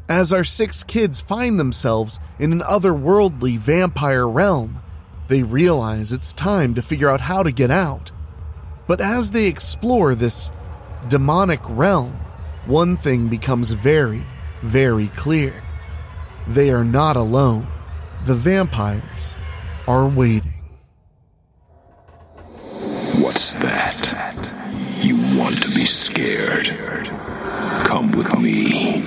As our 6 kids find themselves in an otherworldly vampire realm, they realize it's time to figure out how to get out. But as they explore this demonic realm, one thing becomes very, very clear. They are not alone. The vampires are waiting. What's that? You want to be scared? Come with me.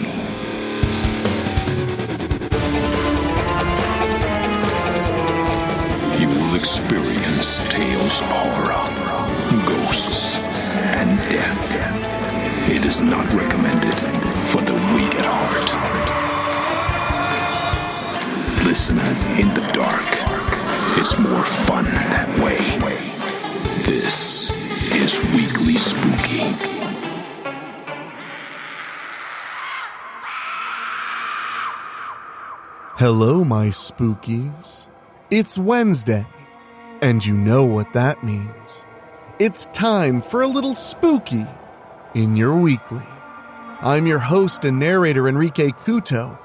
You will experience tales of horror, ghosts, and death. It is not recommended for the weak at heart. Listen in the dark. It's more fun that way. This is Weekly Spooky. Hello, my spookies. It's Wednesday, and you know what that means. It's time for a little spooky in your weekly. I'm your host and narrator, Enrique Couto,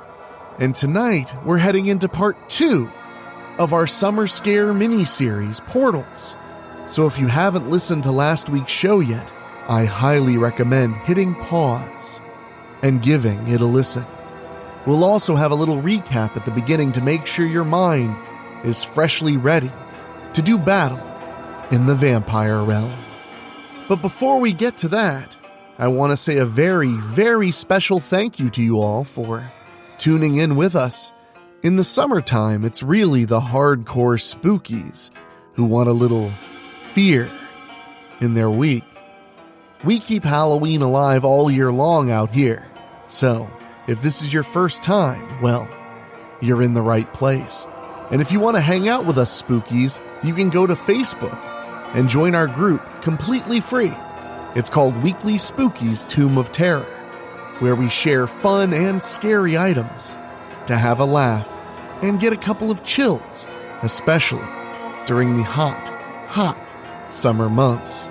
and tonight we're heading into part 2 of our summer scare mini-series, Portals. So if you haven't listened to last week's show yet, I highly recommend hitting pause and giving it a listen. We'll also have a little recap at the beginning to make sure your mind is freshly ready to do battle in the vampire realm. But before we get to that, I want to say a very, very special thank you to you all for tuning in with us. In the summertime, it's really the hardcore spookies who want a little fear in their week. We keep Halloween alive all year long out here, so if this is your first time, well, you're in the right place. And if you want to hang out with us spookies, you can go to Facebook and join our group completely free. It's called Weekly Spooky's Tomb of Terror, where we share fun and scary items to have a laugh and get a couple of chills, especially during the hot summer months.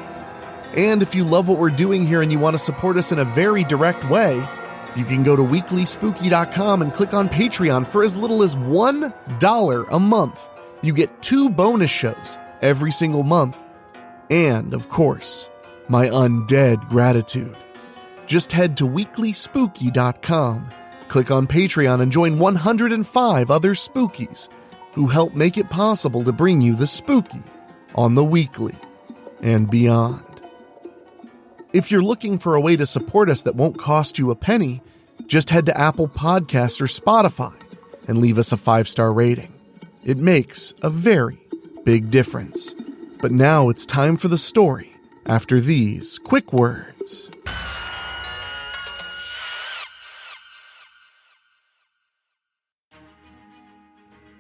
And if you love what we're doing here and you want to support us in a very direct way, you can go to WeeklySpooky.com and click on Patreon for as little as $1 a month. You get 2 bonus shows every single month. And, of course, my undead gratitude. Just head to WeeklySpooky.com, click on Patreon, and join 105 other spookies who help make it possible to bring you the spooky on the weekly and beyond. If you're looking for a way to support us that won't cost you a penny, just head to Apple Podcasts or Spotify and leave us a 5-star rating. It makes a very big difference. But now it's time for the story after these quick words.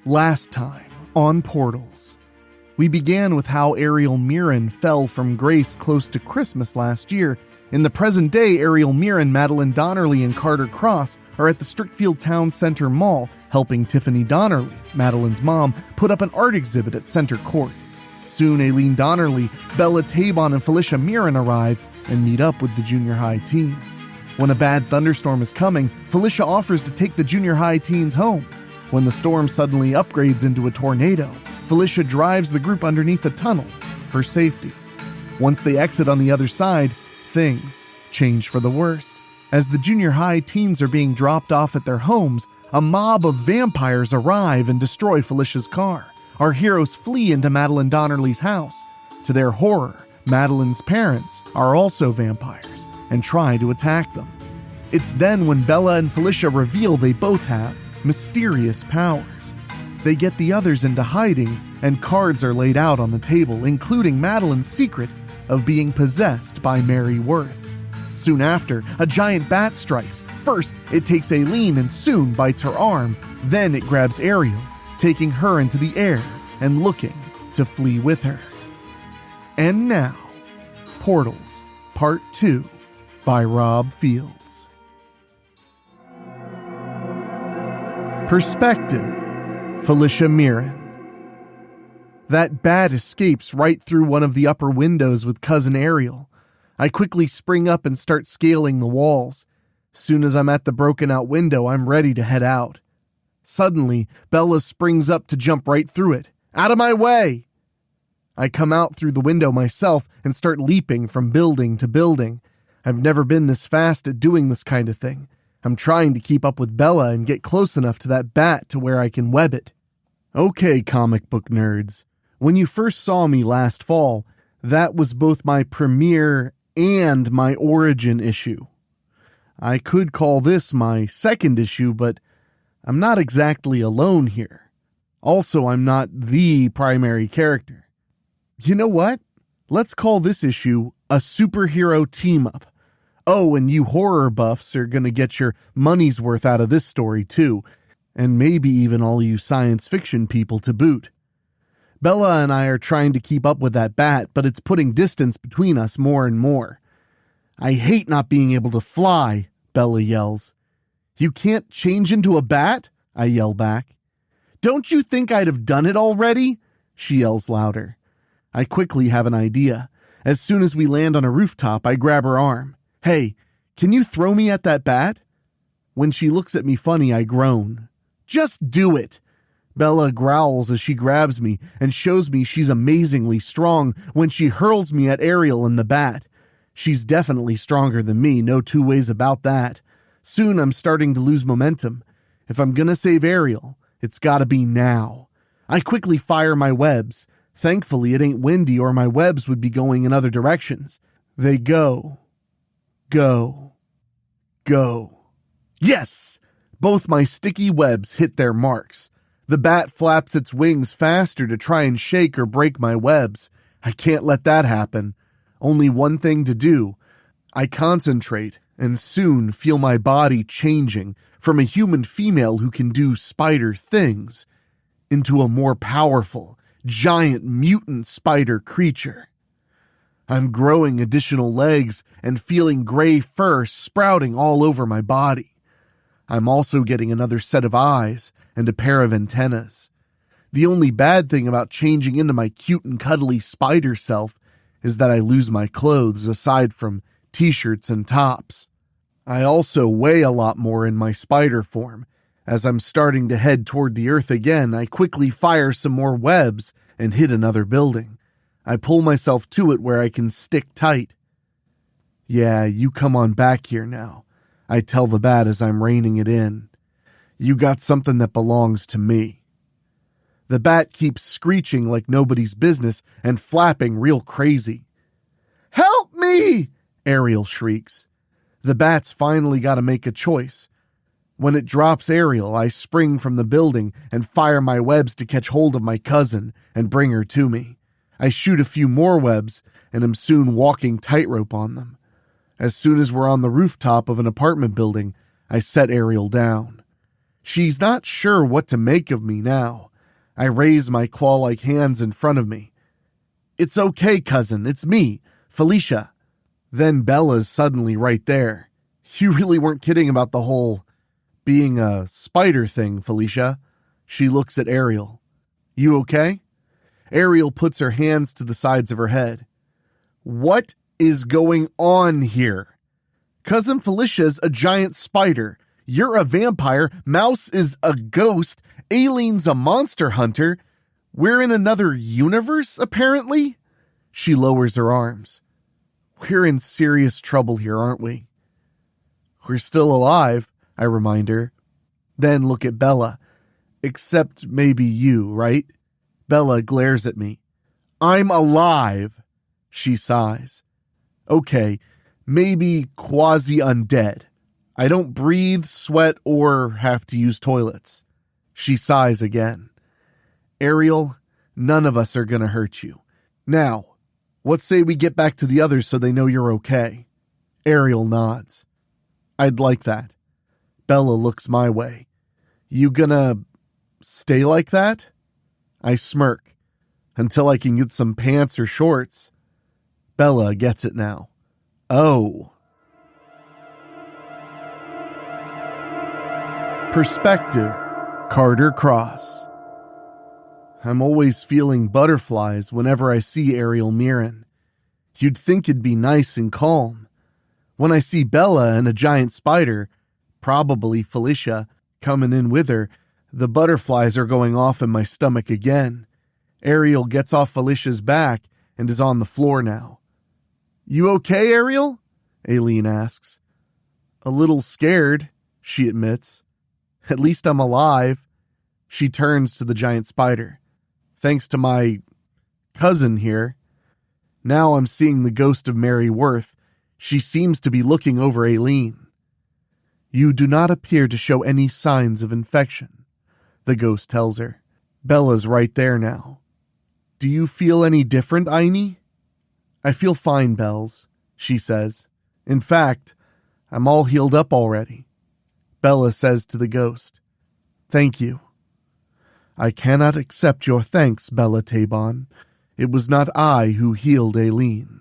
Last time on Portals, we began with how Ariel Mirren fell from grace close to Christmas last year. In the present day, Ariel Mirren, Madeline Donnerly, and Carter Cross are at the Strickfield Town Center Mall helping Tiffany Donnerly, Madeline's mom, put up an art exhibit at Center Court. Soon, Aileen Donnerly, Bella Tabon, and Felicia Mirren arrive and meet up with the junior high teens. When a bad thunderstorm is coming, Felicia offers to take the junior high teens home. When the storm suddenly upgrades into a tornado, Felicia drives the group underneath a tunnel for safety. Once they exit on the other side, things change for the worst. As the junior high teens are being dropped off at their homes, a mob of vampires arrive and destroy Felicia's car. Our heroes flee into Madeline Donnerly's house. To their horror, Madeline's parents are also vampires and try to attack them. It's then when Bella and Felicia reveal they both have mysterious powers. They get the others into hiding, and cards are laid out on the table, including Madeline's secret of being possessed by Mary Worth. Soon after, a giant bat strikes. First, it takes Aileen and soon bites her arm. Then it grabs Ariel, taking her into the air and looking to flee with her. And now, Portals, Part 2 by Rob Fields. Perspective, Felicia Mirren. That bat escapes right through one of the upper windows with Cousin Ariel. I quickly spring up and start scaling the walls. Soon as I'm at the broken out window, I'm ready to head out. Suddenly, Bella springs up to jump right through it. Out of my way! I come out through the window myself and start leaping from building to building. I've never been this fast at doing this kind of thing. I'm trying to keep up with Bella and get close enough to that bat to where I can web it. Okay, comic book nerds. When you first saw me last fall, that was both my premiere and my origin issue. I could call this my second issue, but I'm not exactly alone here. Also, I'm not the primary character. You know what? Let's call this issue a superhero team-up. Oh, and you horror buffs are going to get your money's worth out of this story, too. And maybe even all you science fiction people to boot. Bella and I are trying to keep up with that bat, but it's putting distance between us more and more. I hate not being able to fly, Bella yells. You can't change into a bat? I yell back. Don't you think I'd have done it already? She yells louder. I quickly have an idea. As soon as we land on a rooftop, I grab her arm. Hey, can you throw me at that bat? When she looks at me funny, I groan. Just do it. Bella growls as she grabs me and shows me she's amazingly strong when she hurls me at Ariel and the bat. She's definitely stronger than me, no two ways about that. Soon I'm starting to lose momentum. If I'm gonna save Ariel, it's gotta be now. I quickly fire my webs. Thankfully, it ain't windy or my webs would be going in other directions. They go. Yes! Both my sticky webs hit their marks. The bat flaps its wings faster to try and shake or break my webs. I can't let that happen. Only one thing to do. I concentrate and soon feel my body changing from a human female who can do spider things into a more powerful, giant mutant spider creature. I'm growing additional legs and feeling gray fur sprouting all over my body. I'm also getting another set of eyes and a pair of antennas. The only bad thing about changing into my cute and cuddly spider self is that I lose my clothes aside from t-shirts and tops. I also weigh a lot more in my spider form. As I'm starting to head toward the earth again, I quickly fire some more webs and hit another building. I pull myself to it where I can stick tight. Yeah, you come on back here now, I tell the bat as I'm reining it in. You got something that belongs to me. The bat keeps screeching like nobody's business and flapping real crazy. Help me! Ariel shrieks. The bat's finally got to make a choice. When it drops Ariel, I spring from the building and fire my webs to catch hold of my cousin and bring her to me. I shoot a few more webs and am soon walking tightrope on them. As soon as we're on the rooftop of an apartment building, I set Ariel down. She's not sure what to make of me now. I raise my claw-like hands in front of me. It's okay, cousin. It's me, Felicia. Then Bella's suddenly right there. You really weren't kidding about the whole being a spider thing, Felicia. She looks at Ariel. You okay? Ariel puts her hands to the sides of her head. What is going on here? Cousin Felicia's a giant spider. You're a vampire. Mouse is a ghost. Aileen's a monster hunter. We're in another universe, apparently? She lowers her arms. We're in serious trouble here, aren't we? We're still alive, I remind her. Then look at Bella. Except maybe you, right? Bella glares at me. I'm alive, she sighs. Okay, maybe quasi-undead. I don't breathe, sweat, or have to use toilets. She sighs again. Ariel, none of us are gonna hurt you. Now, what say we get back to the others so they know you're okay? Ariel nods. I'd like that. Bella looks my way. You gonna stay like that? I smirk. Until I can get some pants or shorts. Bella gets it now. Oh. Perspective, Carter Cross. I'm always feeling butterflies whenever I see Ariel Mirren. You'd think it'd be nice and calm. When I see Bella and a giant spider, probably Felicia, coming in with her, the butterflies are going off in my stomach again. Ariel gets off Felicia's back and is on the floor now. "You okay, Ariel?" Aileen asks. "A little scared," she admits. "At least I'm alive." She turns to the giant spider. "Thanks to my cousin here." Now I'm seeing the ghost of Mary Worth. She seems to be looking over Aileen. "You do not appear to show any signs of infection," the ghost tells her. Bella's right there now. "Do you feel any different, Aini?" "I feel fine, Bells," she says. "In fact, I'm all healed up already." Bella says to the ghost, "Thank you." "I cannot accept your thanks, Bella Tabon. It was not I who healed Aileen."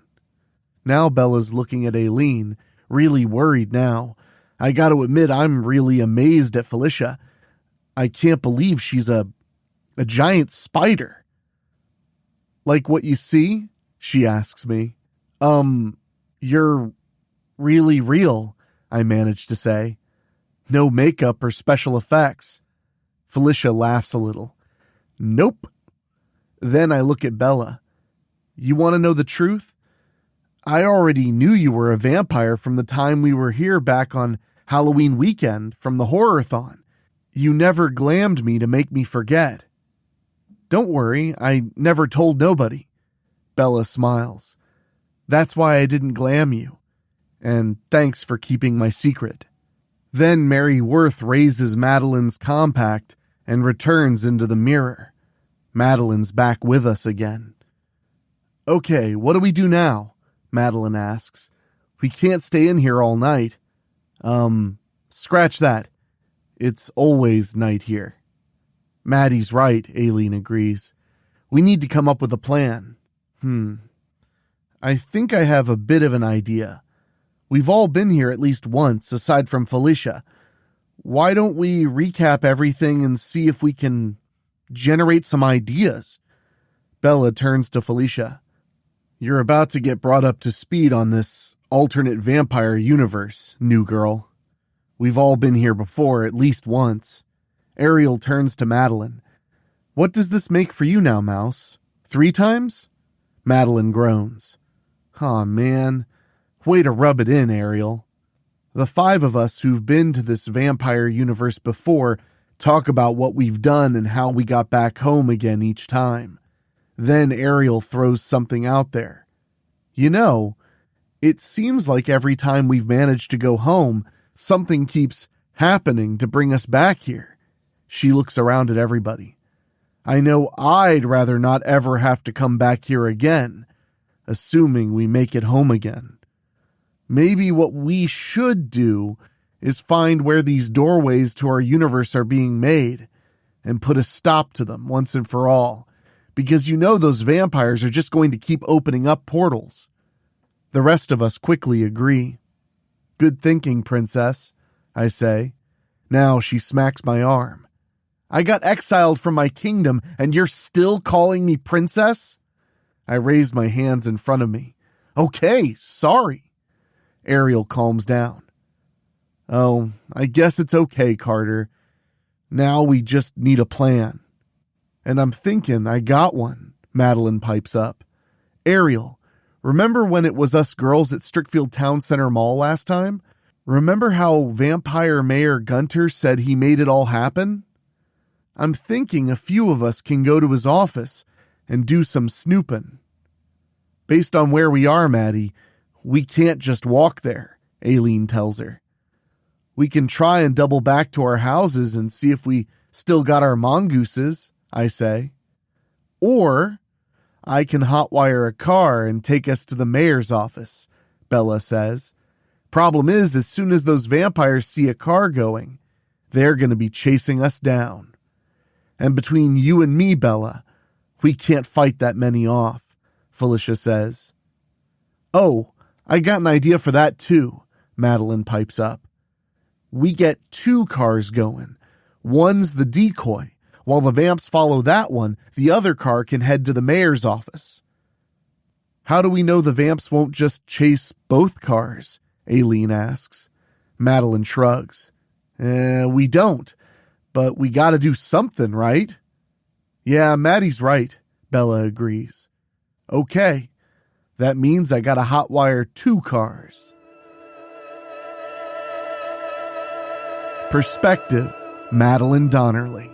Now Bella's looking at Aileen, really worried now. I gotta admit, I'm really amazed at Felicia. I can't believe she's a giant spider. "Like what you see?" she asks me. You're really real," I manage to say. "No makeup or special effects." Felicia laughs a little. "Nope." Then I look at Bella. "You want to know the truth? I already knew you were a vampire from the time we were here back on Halloween weekend from the horror-thon. You never glammed me to make me forget." "Don't worry, I never told nobody." Bella smiles. "That's why I didn't glam you. And thanks for keeping my secret." Then Mary Worth raises Madeline's compact and returns into the mirror. Madeline's back with us again. "Okay, what do we do now?" Madeline asks. "We can't stay in here all night." Scratch that. It's always night here." "Maddie's right," Aileen agrees. "We need to come up with a plan." I think I have a bit of an idea. We've all been here at least once, aside from Felicia. Why don't we recap everything and see if we can generate some ideas? Bella turns to Felicia. "You're about to get brought up to speed on this alternate vampire universe, new girl. We've all been here before, at least once." Ariel turns to Madeline. "What does this make for you now, Mouse? 3 times? Madeline groans. "Aw, man. Way to rub it in, Ariel." The 5 of us who've been to this vampire universe before talk about what we've done and how we got back home again each time. Then Ariel throws something out there. "You know, it seems like every time we've managed to go home, something keeps happening to bring us back here." She looks around at everybody. "I know I'd rather not ever have to come back here again, assuming we make it home again. Maybe what we should do is find where these doorways to our universe are being made and put a stop to them once and for all, because you know those vampires are just going to keep opening up portals." The rest of us quickly agree. "Good thinking, Princess," I say. Now she smacks my arm. "I got exiled from my kingdom, and you're still calling me Princess?" I raise my hands in front of me. "Okay, sorry." Ariel calms down. "Oh, I guess it's okay, Carter. Now we just need a plan." "And I'm thinking I got one," Madeline pipes up. "Ariel, remember when it was us girls at Strickfield Town Center Mall last time? Remember how Vampire Mayor Gunter said he made it all happen? I'm thinking a few of us can go to his office and do some snooping." "Based on where we are, Maddie, we can't just walk there," Aileen tells her. "We can try and double back to our houses and see if we still got our mongooses," I say. "Or I can hotwire a car and take us to the mayor's office," Bella says. "Problem is, as soon as those vampires see a car going, they're going to be chasing us down. And between you and me, Bella, we can't fight that many off," Felicia says. "Oh, I got an idea for that too," Madeline pipes up. "We get 2 cars going. One's the decoy. While the vamps follow that one, the other car can head to the mayor's office." "How do we know the vamps won't just chase both cars?" Aileen asks. Madeline shrugs. We don't, but we gotta do something, right? Yeah, Maddie's right, Bella agrees. Okay, that means I gotta hotwire 2 cars. Perspective, Madeline Donnerly.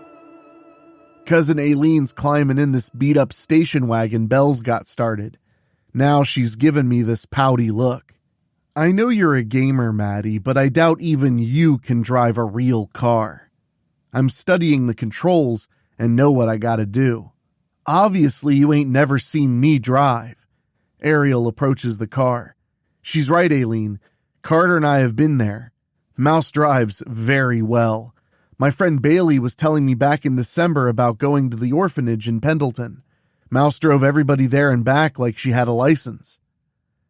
Cousin Aileen's climbing in this beat-up station wagon Belle's got started. Now she's given me this pouty look. I know you're a gamer, Maddie, but I doubt even you can drive a real car. I'm studying the controls and know what I gotta do. Obviously, you ain't never seen me drive. Ariel approaches the car. She's right, Aileen. Carter and I have been there. Mouse drives very well. My friend Bailey was telling me back in December about going to the orphanage in Pendleton. Mouse drove everybody there and back like she had a license.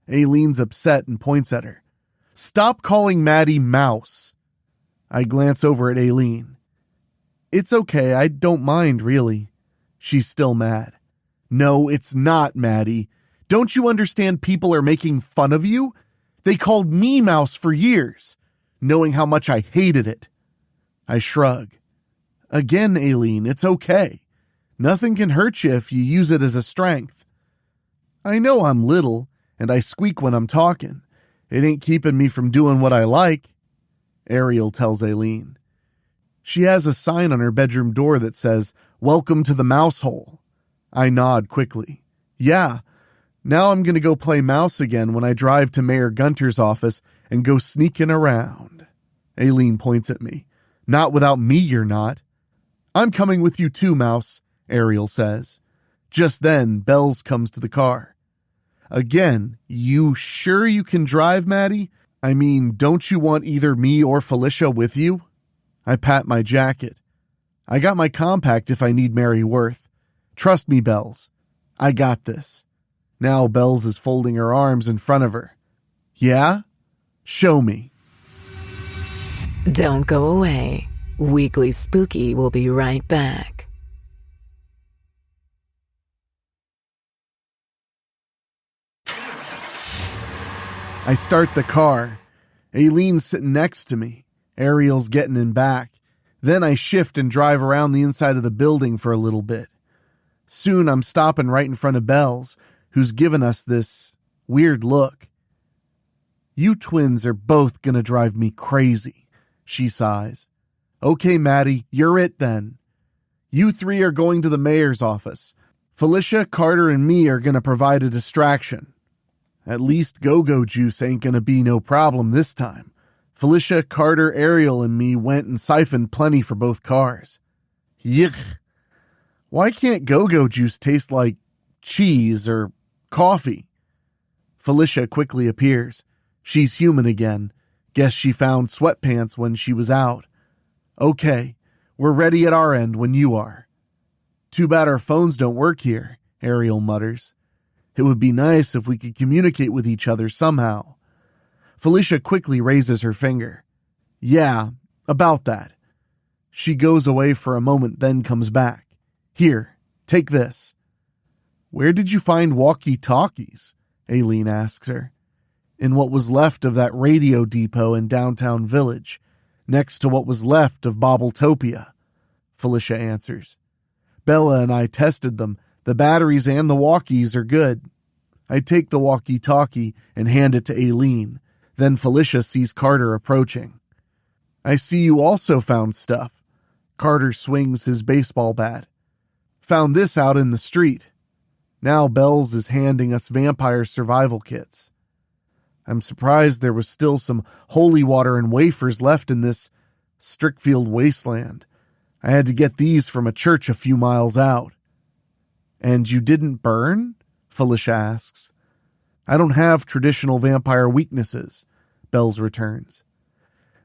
Aileen's upset and points at her. Stop calling Maddie Mouse. I glance over at Aileen. It's okay, I don't mind, really. She's still mad. No, it's not, Maddie. Don't you understand people are making fun of you? They called me Mouse for years, knowing how much I hated it. I shrug. Again, Aileen, it's okay. Nothing can hurt you if you use it as a strength. I know I'm little, and I squeak when I'm talking. It ain't keeping me from doing what I like, Ariel tells Aileen. She has a sign on her bedroom door that says, Welcome to the Mouse Hole. I nod quickly. Yeah, now I'm going to go play mouse again when I drive to Mayor Gunter's office and go sneaking around. Aileen points at me. Not without me, you're not. I'm coming with you too, Mouse, Ariel says. Just then, Bells comes to the car. Again, you sure you can drive, Maddie? I mean, don't you want either me or Felicia with you? I pat my jacket. I got my compact if I need Mary Worth. Trust me, Bells. I got this. Now Bells is folding her arms in front of her. Yeah? Show me. Don't go away. Weekly Spooky will be right back. I start the car. Aileen's sitting next to me. Ariel's getting in back. Then I shift and drive around the inside of the building for a little bit. Soon I'm stopping right in front of Bells, who's given us this weird look. You twins are both gonna drive me crazy, she sighs. Okay, Maddie, you're it then. You 3 are going to the mayor's office. Felicia, Carter, and me are gonna provide a distraction. At least Go-Go Juice ain't gonna be no problem this time. Felicia, Carter, Ariel, and me went and siphoned plenty for both cars. Yuck. Why can't Go-Go Juice taste like cheese or coffee? Felicia quickly appears. She's human again. Guess she found sweatpants when she was out. Okay, we're ready at our end when you are. Too bad our phones don't work here, Ariel mutters. It would be nice if we could communicate with each other somehow. Felicia quickly raises her finger. Yeah, about that. She goes away for a moment, then comes back. Here, take this. Where did you find walkie-talkies? Aileen asks her. In what was left of that radio depot in downtown Village, next to what was left of Bobbletopia, Felicia answers. Bella and I tested them. The batteries and the walkies are good. I take the walkie-talkie and hand it to Aileen. Then Felicia sees Carter approaching. I see you also found stuff. Carter swings his baseball bat. Found this out in the street. Now Bells is handing us vampire survival kits. I'm surprised there was still some holy water and wafers left in this Strickfield wasteland. I had to get these from a church a few miles out. And you didn't burn? Felicia asks. I don't have traditional vampire weaknesses, Bells returns.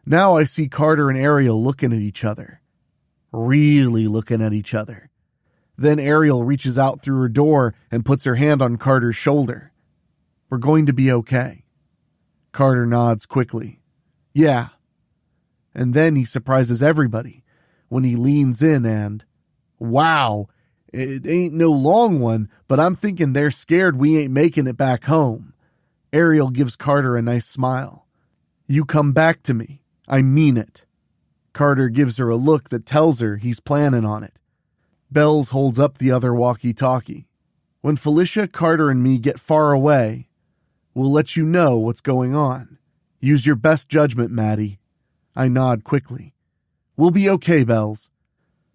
Now I see Carter and Ariel looking at each other. Really looking at each other. Then Ariel reaches out through her door and puts her hand on Carter's shoulder. We're going to be okay. Carter nods quickly. Yeah. And then he surprises everybody when he leans in and, wow, it ain't no long one, but I'm thinking they're scared we ain't making it back home. Ariel gives Carter a nice smile. You come back to me. I mean it. Carter gives her a look that tells her he's planning on it. Bells holds up the other walkie-talkie. When Felicia, Carter, and me get far away, we'll let you know what's going on. Use your best judgment, Maddie. I nod quickly. We'll be okay, Bells.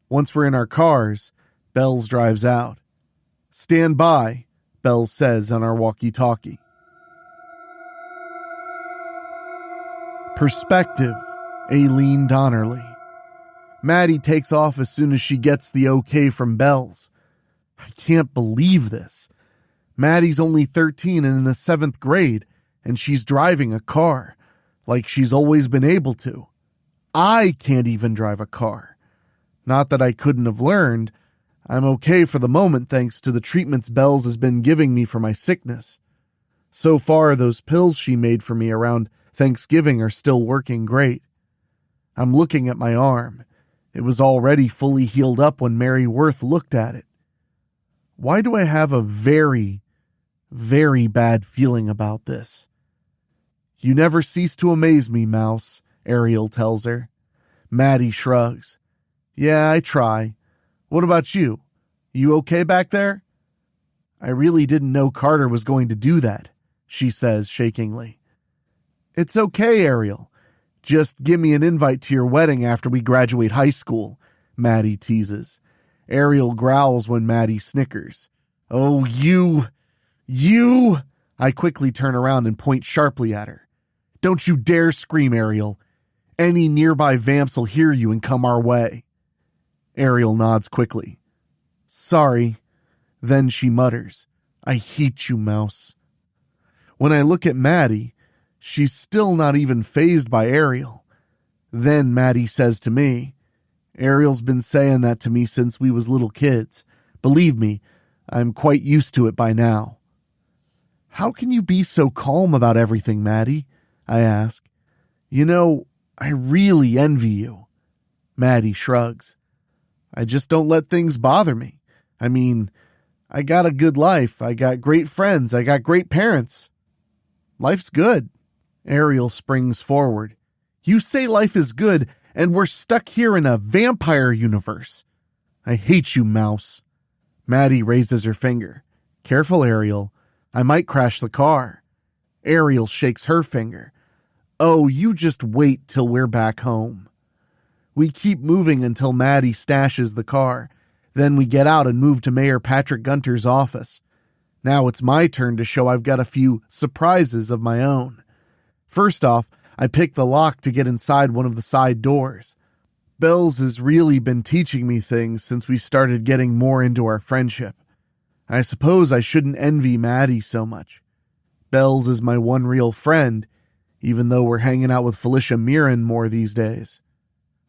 Once we're in our cars, Bells drives out. Stand by, Bells says on our walkie-talkie. Perspective, Aileen Donnerly. Maddie takes off as soon as she gets the okay from Bells. I can't believe this. Maddie's only 13 and in the 7th grade, and she's driving a car, like she's always been able to. I can't even drive a car. Not that I couldn't have learned. I'm okay for the moment thanks to the treatments Bells has been giving me for my sickness. So far, those pills she made for me around Thanksgiving are still working great. I'm looking at my arm. It was already fully healed up when Mary Worth looked at it. Why do I have a very, very bad feeling about this? You never cease to amaze me, Mouse, Ariel tells her. Maddie shrugs. Yeah, I try. What about you? You okay back there? I really didn't know Carter was going to do that, she says shakingly. It's okay, Ariel. Just give me an invite to your wedding after we graduate high school, Maddie teases. Ariel growls when Maddie snickers. Oh, you! I quickly turn around and point sharply at her. Don't you dare scream, Ariel. Any nearby vamps will hear you and come our way. Ariel nods quickly. Sorry. Then she mutters, I hate you, Mouse. When I look at Maddie, she's still not even fazed by Ariel. Then Maddie says to me, Ariel's been saying that to me since we was little kids. Believe me, I'm quite used to it by now. How can you be so calm about everything, Maddie? I ask. You know, I really envy you. Maddie shrugs. I just don't let things bother me. I mean, I got a good life. I got great friends. I got great parents. Life's good. Ariel springs forward. You say life is good, and we're stuck here in a vampire universe. I hate you, Mouse. Maddie raises her finger. Careful, Ariel. I might crash the car. Ariel shakes her finger. Oh, you just wait till we're back home. We keep moving until Maddie stashes the car. Then we get out and move to Mayor Patrick Gunter's office. Now it's my turn to show I've got a few surprises of my own. First off, I pick the lock to get inside one of the side doors. Bells has really been teaching me things since we started getting more into our friendship. I suppose I shouldn't envy Maddie so much. Bells is my one real friend, even though we're hanging out with Felicia Mirren more these days.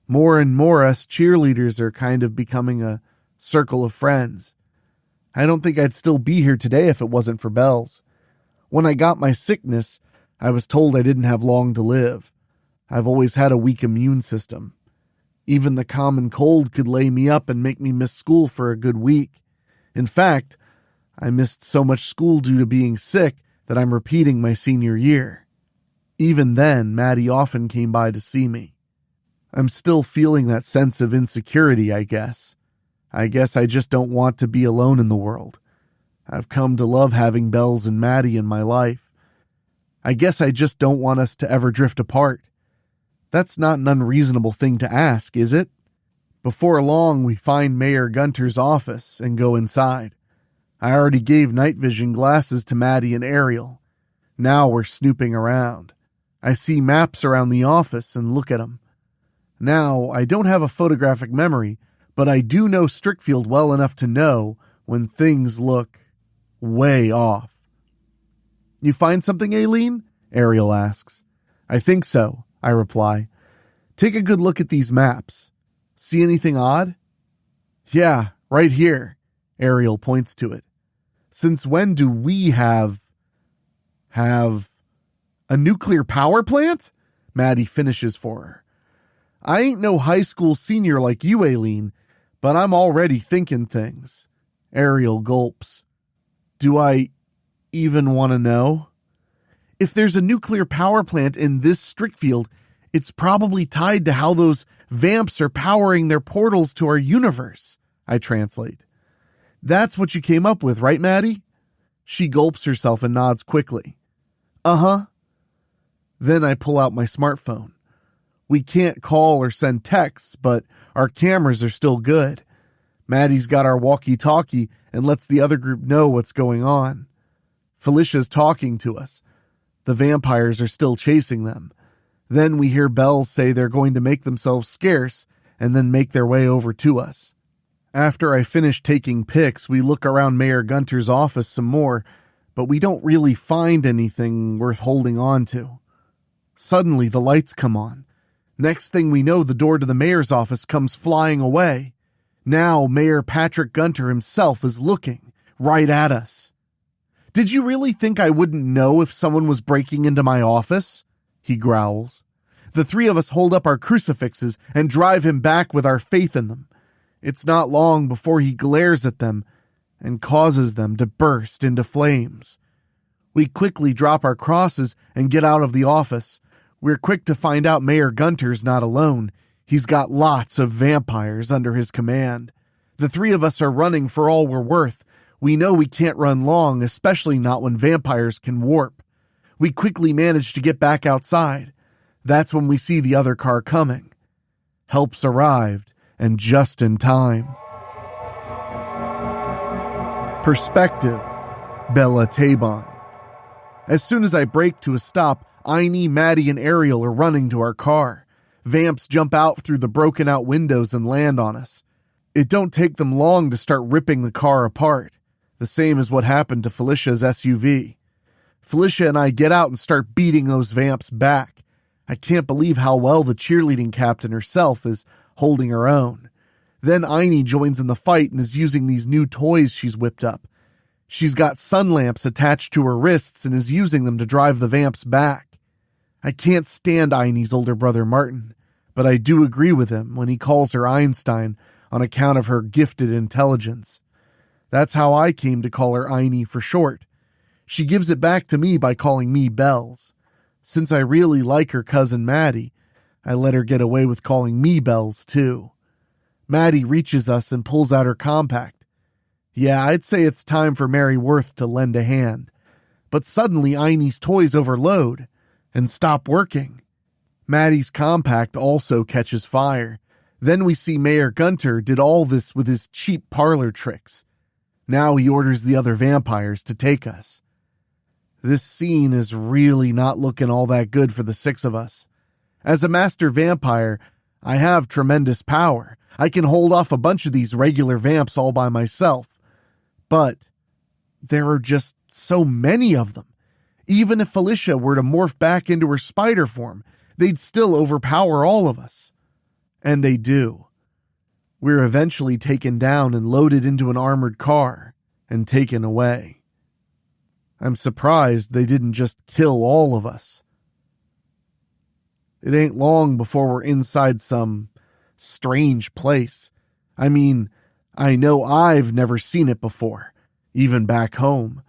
More and more us cheerleaders are kind of becoming a circle of friends. I don't think I'd still be here today if it wasn't for Bells. When I got my sickness, I was told I didn't have long to live. I've always had a weak immune system. Even the common cold could lay me up and make me miss school for a good week. In fact, I missed so much school due to being sick that I'm repeating my senior year. Even then, Maddie often came by to see me. I'm still feeling that sense of insecurity, I guess. I guess I just don't want to be alone in the world. I've come to love having Bells and Maddie in my life. I guess I just don't want us to ever drift apart. That's not an unreasonable thing to ask, is it? Before long, we find Mayor Gunter's office and go inside. I already gave night vision glasses to Maddie and Ariel. Now we're snooping around. I see maps around the office and look at them. Now, I don't have a photographic memory, but I do know Strickfield well enough to know when things look way off. You find something, Aileen? Ariel asks. I think so, I reply. Take a good look at these maps. See anything odd? Yeah, right here. Ariel points to it. Since when do we have a nuclear power plant? Maddie finishes for her. I ain't no high school senior like you, Aileen, but I'm already thinking things. Ariel gulps. Do I even want to know? If there's a nuclear power plant in this Strickfield, it's probably tied to how those vamps are powering their portals to our universe, I translate. That's what you came up with, right, Maddie? She gulps herself and nods quickly. Uh-huh. Then I pull out my smartphone. We can't call or send texts, but our cameras are still good. Maddie's got our walkie-talkie and lets the other group know what's going on. Felicia's talking to us. The vampires are still chasing them. Then we hear bells say they're going to make themselves scarce and then make their way over to us. After I finish taking pics, we look around Mayor Gunter's office some more, but we don't really find anything worth holding on to. Suddenly, the lights come on. Next thing we know, the door to the mayor's office comes flying away. Now, Mayor Patrick Gunter himself is looking right at us. Did you really think I wouldn't know if someone was breaking into my office? He growls. The three of us hold up our crucifixes and drive him back with our faith in them. It's not long before he glares at them and causes them to burst into flames. We quickly drop our crosses and get out of the office. We're quick to find out Mayor Gunter's not alone. He's got lots of vampires under his command. The three of us are running for all we're worth. We know we can't run long, especially not when vampires can warp. We quickly manage to get back outside. That's when we see the other car coming. Help's arrived, and just in time. Perspective, Bella Tabon. As soon as I brake to a stop, Aini, Maddie, and Ariel are running to our car. Vamps jump out through the broken out windows and land on us. It don't take them long to start ripping the car apart. The same as what happened to Felicia's SUV. Felicia and I get out and start beating those vamps back. I can't believe how well the cheerleading captain herself is holding her own. Then Aini joins in the fight and is using these new toys she's whipped up. She's got sun lamps attached to her wrists and is using them to drive the vamps back. I can't stand Aini's older brother Martin, but I do agree with him when he calls her Einstein on account of her gifted intelligence. That's how I came to call her Aini for short. She gives it back to me by calling me Bells. Since I really like her cousin Maddie, I let her get away with calling me Bells too. Maddie reaches us and pulls out her compact. Yeah, I'd say it's time for Mary Worth to lend a hand. But suddenly Aini's toys overload and stop working. Maddie's compact also catches fire. Then we see Mayor Gunter did all this with his cheap parlor tricks. Now he orders the other vampires to take us. This scene is really not looking all that good for the six of us. As a master vampire, I have tremendous power. I can hold off a bunch of these regular vamps all by myself. But there are just so many of them. Even if Felicia were to morph back into her spider form, they'd still overpower all of us. And they do. We're eventually taken down and loaded into an armored car and taken away. I'm surprised they didn't just kill all of us. It ain't long before we're inside some strange place. I mean, I know I've never seen it before, even back home.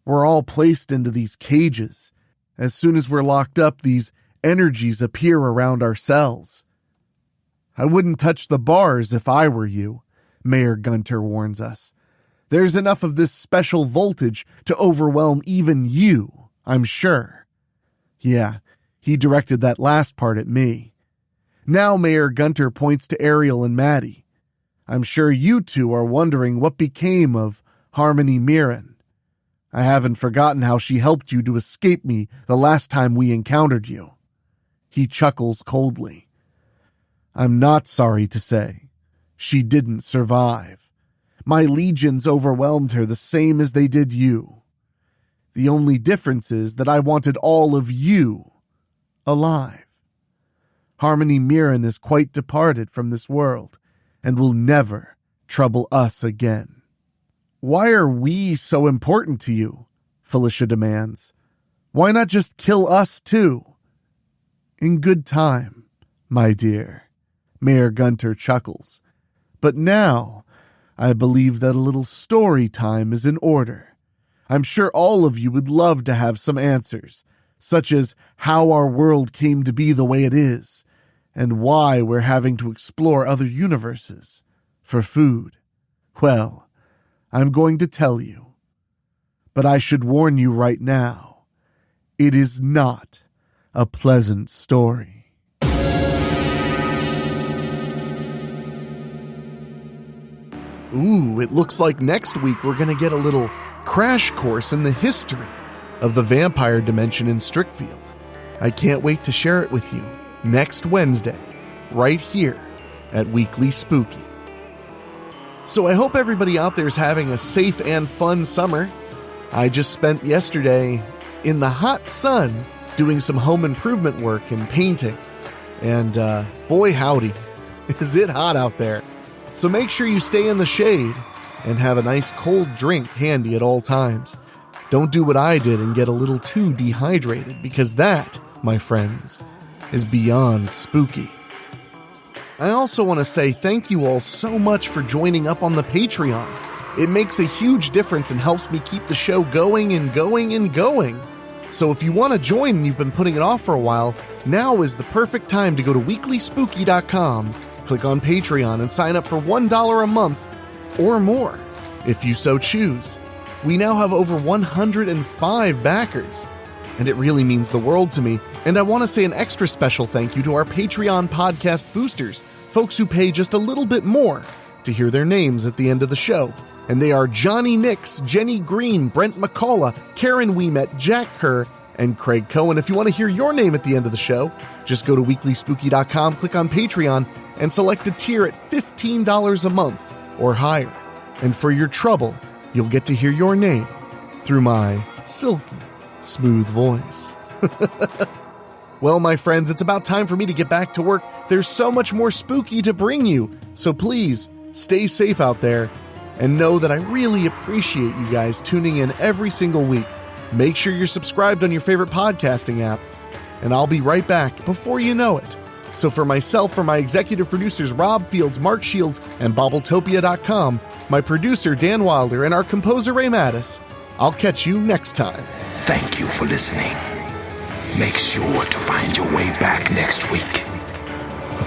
We're all placed into these cages. As soon as we're locked up, these energies appear around our cells. I wouldn't touch the bars if I were you, Mayor Gunter warns us. There's enough of this special voltage to overwhelm even you, I'm sure. Yeah, he directed that last part at me. Now Mayor Gunter points to Ariel and Maddie. I'm sure you two are wondering what became of Harmony Mirren. I haven't forgotten how she helped you to escape me the last time we encountered you. He chuckles coldly. I'm not sorry to say. She didn't survive. My legions overwhelmed her the same as they did you. The only difference is that I wanted all of you alive. Harmony Mirren is quite departed from this world and will never trouble us again. Why are we so important to you? Felicia demands. Why not just kill us too? In good time, my dear. Mayor Gunter chuckles. But now, I believe that a little story time is in order. I'm sure all of you would love to have some answers, such as how our world came to be the way it is, and why we're having to explore other universes for food. Well, I'm going to tell you. But I should warn you right now, it is not a pleasant story. Ooh, it looks like next week we're going to get a little crash course in the history of the vampire dimension in Strickfield. I can't wait to share it with you next Wednesday, right here at Weekly Spooky. So I hope everybody out there is having a safe and fun summer. I just spent yesterday in the hot sun doing some home improvement work and painting. And boy howdy, is it hot out there. So make sure you stay in the shade and have a nice cold drink handy at all times. Don't do what I did and get a little too dehydrated, because that, my friends, is beyond spooky. I also want to say thank you all so much for joining up on the Patreon. It makes a huge difference and helps me keep the show going and going and going. So if you want to join and you've been putting it off for a while, now is the perfect time to go to WeeklySpooky.com, click on Patreon, and sign up for $1 a month or more, if you so choose. We now have over 105 backers, and it really means the world to me. And I want to say an extra special thank you to our Patreon podcast boosters, folks who pay just a little bit more to hear their names at the end of the show. And they are Johnny Nix, Jenny Green, Brent McCullough, Karen Weemet, Jack Kerr, and Craig Cohen. If you want to hear your name at the end of the show, just go to weeklyspooky.com, click on Patreon, and select a tier at $15 a month or higher. And for your trouble, you'll get to hear your name through my silky, smooth voice. Well, my friends, it's about time for me to get back to work. There's so much more spooky to bring you, so please stay safe out there and know that I really appreciate you guys tuning in every single week. Make sure you're subscribed on your favorite podcasting app, and I'll be right back before you know it. So for myself, for my executive producers Rob Fields, Mark Shields, and Bobbletopia.com, my producer Dan Wilder, and our composer Ray Mattis, I'll catch you next time. Thank you for listening. Make sure to find your way back next week.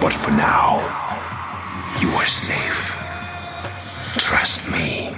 But for now, you are safe. Trust me.